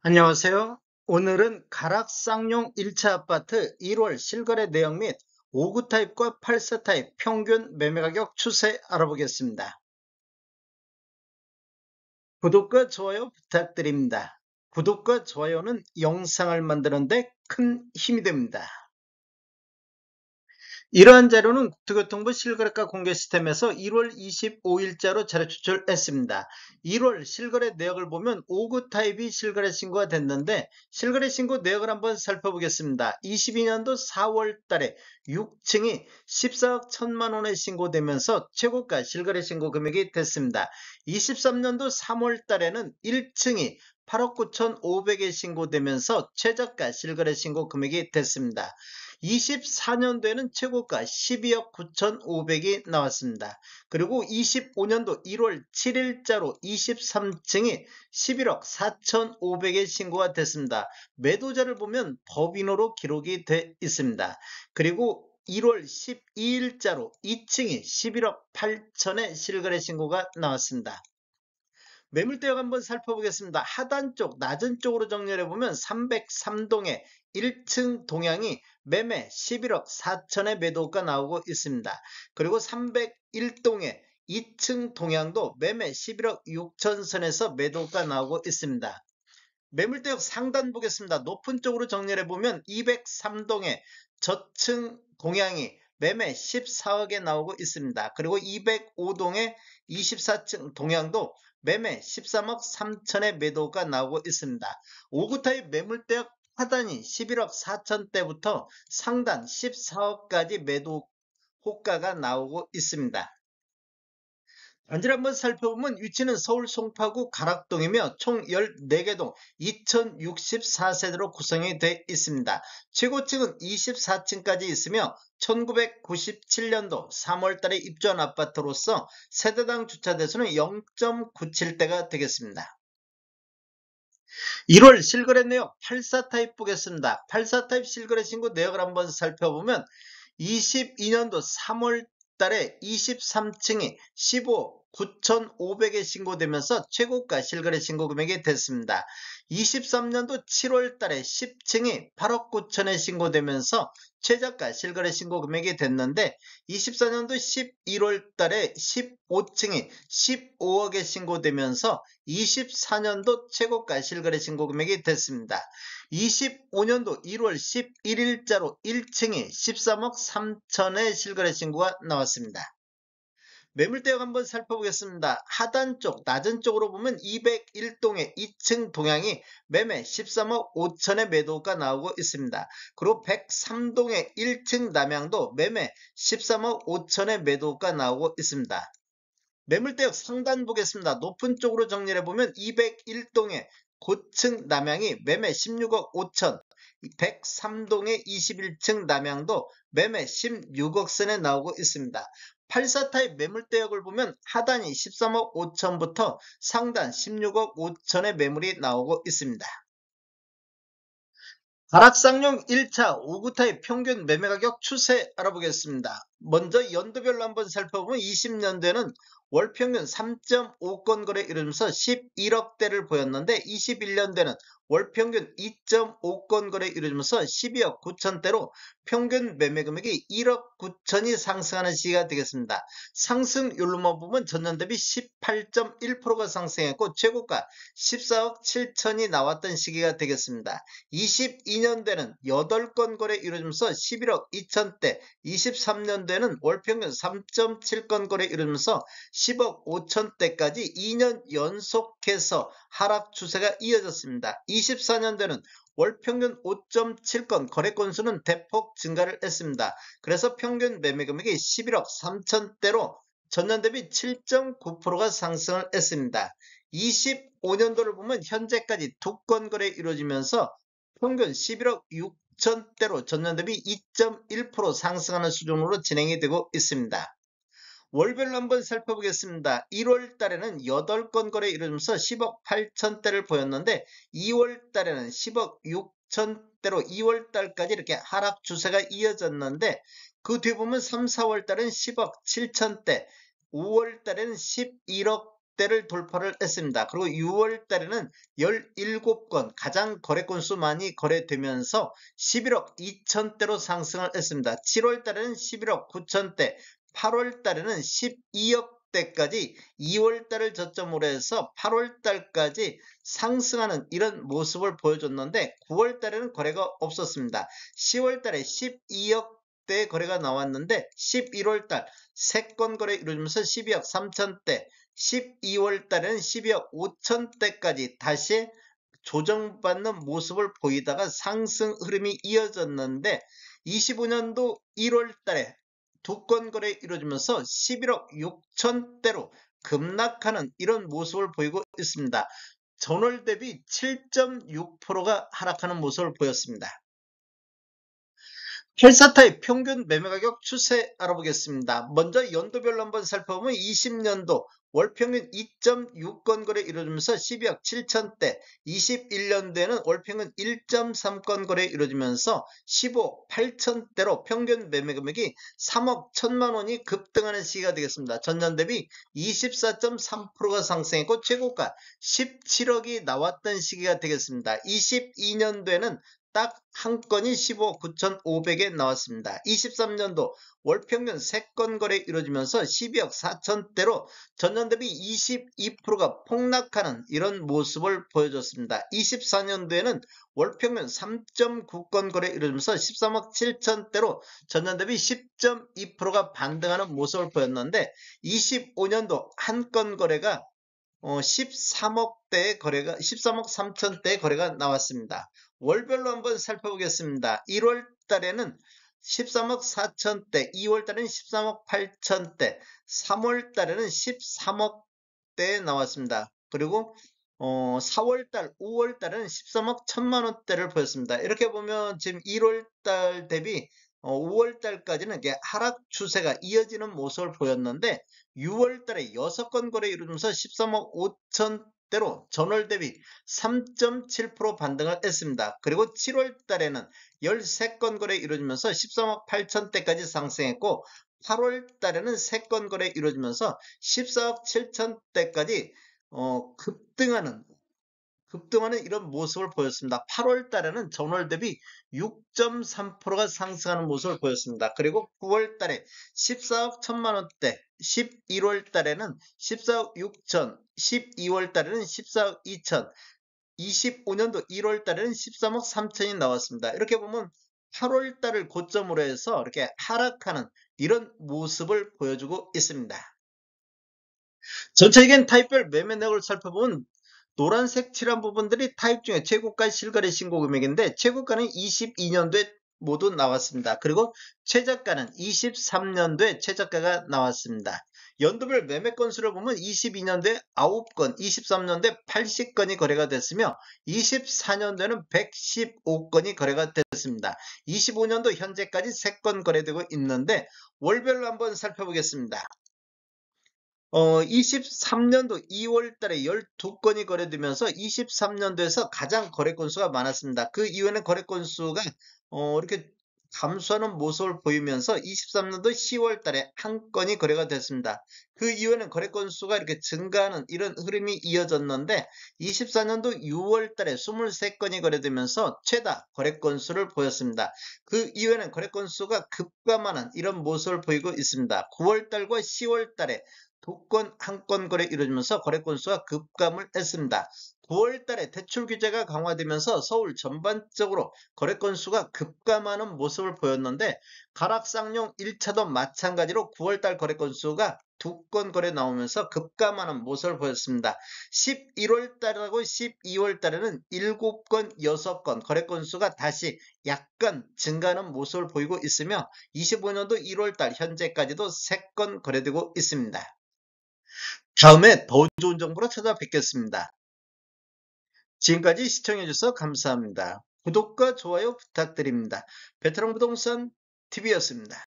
안녕하세요. 오늘은 가락쌍용 1차 아파트 1월 실거래 내역 및 5구 타입과 8사 타입 평균 매매 가격 추세 알아보겠습니다. 구독과 좋아요 부탁드립니다. 구독과 좋아요는 영상을 만드는데 큰 힘이 됩니다. 이러한 자료는 국토교통부 실거래가 공개 시스템에서 1월 25일자로 자료 추출했습니다. 1월 실거래 내역을 보면 5구 타입이 실거래 신고가 됐는데 실거래 신고 내역을 한번 살펴보겠습니다. 22년도 4월 달에 6층이 14억 1천만 원에 신고되면서 최고가 실거래 신고 금액이 됐습니다. 23년도 3월 달에는 1층이 8억 9천5백에 신고되면서 최저가 실거래 신고 금액이 됐습니다. 24년도에는 최고가 12억 9천5백이 나왔습니다. 그리고 25년도 1월 7일자로 23층이 11억 4천5백에 신고가 됐습니다. 매도자를 보면 법인으로 기록이 돼 있습니다. 그리고 1월 12일자로 2층이 11억 8천에 실거래 신고가 나왔습니다. 매물대역 한번 살펴보겠습니다. 하단 쪽, 낮은 쪽으로 정렬해보면 303동의 1층 동향이 매매 11억 4천의 매도가 나오고 있습니다. 그리고 301동의 2층 동향도 매매 11억 6천 선에서 매도가 나오고 있습니다. 매물대역 상단 보겠습니다. 높은 쪽으로 정렬해보면 203동의 저층 동향이 매매 14억에 나오고 있습니다. 그리고 205동의 24층 동향도 매매 13억 3천의 매도가 나오고 있습니다. 5구 타입 매물대역 하단이 11억 4천대부터 상단 14억까지 매도 호가가 나오고 있습니다. 단지를 한번 살펴보면 위치는 서울 송파구 가락동이며 총 14개 동 2064세대로 구성이 되어 있습니다. 최고층은 24층까지 있으며 1997년도 3월달에 입주한 아파트로서 세대당 주차 대수는 0.97대가 되겠습니다. 1월 실거래 내역 84 타입 보겠습니다. 84 타입 실거래 신고 내역을 한번 살펴보면 22년도 3월 달에 23층이 15억 9천5백에 신고되면서 최고가 실거래 신고 금액이 됐습니다. 23년도 7월 달에 10층이 8억 9천에 신고되면서 최저가 실거래 신고 금액이 됐는데 24년도 11월 달에 15층이 15억에 신고되면서 24년도 최고가 실거래 신고 금액이 됐습니다. 25년도 1월 11일자로 1층이 13억 3천의 실거래 신고가 나왔습니다. 매물대역 한번 살펴보겠습니다. 하단 쪽, 낮은 쪽으로 보면 201동의 2층 동향이 매매 13억 5천의 매도가 나오고 있습니다. 그리고 103동의 1층 남향도 매매 13억 5천의 매도가 나오고 있습니다. 매물대역 상단 보겠습니다. 높은 쪽으로 정리해보면 201동의 고층 남향이 매매 16억 5천, 103동의 21층 남향도 매매 16억 선에 나오고 있습니다. 84 타입 매물대역을 보면 하단이 13억 5천부터 상단 16억 5천의 매물이 나오고 있습니다. 가락쌍용 1차 5구 타입 평균 매매가격 추세 알아보겠습니다. 먼저 연도별로 한번 살펴보면 20년대는 월평균 3.5건 거래 이루면서 11억대를 보였는데 21년대는 월평균 2.5건 거래 이루면서 12억 9천대로 평균 매매금액이 1억 9천이 상승하는 시기가 되겠습니다. 상승률로만 보면 전년 대비 18.1%가 상승했고 최고가 14억 7천이 나왔던 시기가 되겠습니다. 22년대는 8건 거래 이루어지면서 11억 2천대, 23년대는 월평균 3.7건 거래 이루면서 10억 5천대까지 2년 연속해서 하락 추세가 이어졌습니다. 24년대는 월평균 5.7건 거래 건수는 대폭 증가를 했습니다. 그래서 평균 매매금액이 11억 3천대로 전년 대비 7.9%가 상승을 했습니다. 25년도를 보면 현재까지 2건 거래 이루어지면서 평균 11억 6천대로 전년 대비 2.1% 상승하는 수준으로 진행이 되고 있습니다. 월별로 한번 살펴보겠습니다. 1월 달에는 8건 거래 이루면서 10억 8천대를 보였는데 2월 달에는 10억 6천대로 2월 달까지 이렇게 하락 추세가 이어졌는데 그 뒤에 보면 3, 4월 달은 10억 7천대, 5월 달에는 11억 100대를 돌파를 했습니다. 그리고 6월 달에는 17건 가장 거래 건수 많이 거래되면서 11억 2천대로 상승을 했습니다. 7월 달에는 11억 9천대, 8월 달에는 12억 대까지 2월 달을 저점으로 해서 8월 달까지 상승하는 이런 모습을 보여줬는데 9월 달에는 거래가 없었습니다. 10월 달에 12억 대 거래가 나왔는데 11월 달 3건 거래 이루어지면서 12억 3천대, 12월 달에는 12억 5천대까지 다시 조정받는 모습을 보이다가 상승 흐름이 이어졌는데 25년도 1월 달에 2건 거래 이루어지면서 11억 6천대로 급락하는 이런 모습을 보이고 있습니다. 전월 대비 7.6%가 하락하는 모습을 보였습니다. 84타입 평균 매매가격 추세 알아보겠습니다. 먼저 연도별로 한번 살펴보면 20년도 월평균 2.6건 거래 이루어지면서 12억 7천대, 21년도에는 월평균 1.3건 거래 이루어지면서 15억 8천대로 평균 매매금액이 3억 1천만 원이 급등하는 시기가 되겠습니다. 전년 대비 24.3%가 상승했고 최고가 17억이 나왔던 시기가 되겠습니다. 22년도에는 딱 한 건이 15억 9,500에 나왔습니다. 23년도 월평균 3건 거래 이루어지면서 12억 4천대로 전년 대비 22%가 폭락하는 이런 모습을 보여줬습니다. 24년도에는 월평균 3.9건 거래 이루어지면서 13억 7천대로 전년 대비 10.2%가 반등하는 모습을 보였는데 25년도 한 건 거래가 13억대의 거래가 13억 3천대의 거래가 나왔습니다. 월별로 한번 살펴보겠습니다. 1월 달에는 13억 4천대, 2월 달에는 13억 8천대, 3월 달에는 13억대에 나왔습니다. 그리고 4월 달, 5월 달에는 13억 1천만 원대를 보였습니다. 이렇게 보면 지금 1월 달 대비 5월 달까지는 하락 추세가 이어지는 모습을 보였는데 6월 달에 6건 거래 이루면서 13억 5천대로 전월 대비 3.7% 반등을 했습니다. 그리고 7월 달에는 13건 거래 이루어지면서 13억 8천대까지 상승했고 8월 달에는 3건 거래 이루어지면서 14억 7천대까지 급등하는 이런 모습을 보였습니다. 8월 달에는 전월 대비 6.3%가 상승하는 모습을 보였습니다. 그리고 9월 달에 14억 1천만 원대, 11월 달에는 14억 6천, 12월 달에는 14억 2천, 25년도 1월 달에는 13억 3천이 나왔습니다. 이렇게 보면 8월 달을 고점으로 해서 이렇게 하락하는 이런 모습을 보여주고 있습니다. 전체적인 타입별 매매 내역을 살펴보면 노란색 칠한 부분들이 타입 중에 최고가 실거래 신고 금액인데 최고가는 22년도에 모두 나왔습니다. 그리고 최저가는 23년도에 최저가가 나왔습니다. 연도별 매매 건수를 보면 22년도에 9건, 23년도에 80건이 거래가 됐으며 24년도에는 115건이 거래가 됐습니다. 25년도 현재까지 3건 거래되고 있는데 월별로 한번 살펴보겠습니다. 23년도 2월 달에 12건이 거래되면서 23년도에서 가장 거래 건수가 많았습니다. 그 이후에는 거래 건수가 이렇게 감소하는 모습을 보이면서 23년도 10월 달에 한 건이 거래가 됐습니다. 그 이후에는 거래 건수가 이렇게 증가하는 이런 흐름이 이어졌는데 24년도 6월 달에 23건이 거래되면서 최다 거래 건수를 보였습니다. 그 이후에는 거래 건수가 급감하는 이런 모습을 보이고 있습니다. 9월 달과 10월 달에 2건, 한 건 거래 이루어지면서 거래 건수가 급감을 했습니다. 9월 달에 대출 규제가 강화되면서 서울 전반적으로 거래 건수가 급감하는 모습을 보였는데 가락쌍용 1차도 마찬가지로 9월 달 거래 건수가 2건 거래 나오면서 급감하는 모습을 보였습니다. 11월 달하고 12월 달에는 7건, 6건 거래 건수가 다시 약간 증가하는 모습을 보이고 있으며 25년도 1월 달 현재까지도 3건 거래되고 있습니다. 다음에 더 좋은 정보로 찾아뵙겠습니다. 지금까지 시청해주셔서 감사합니다. 구독과 좋아요 부탁드립니다. 베테랑 부동산 TV였습니다.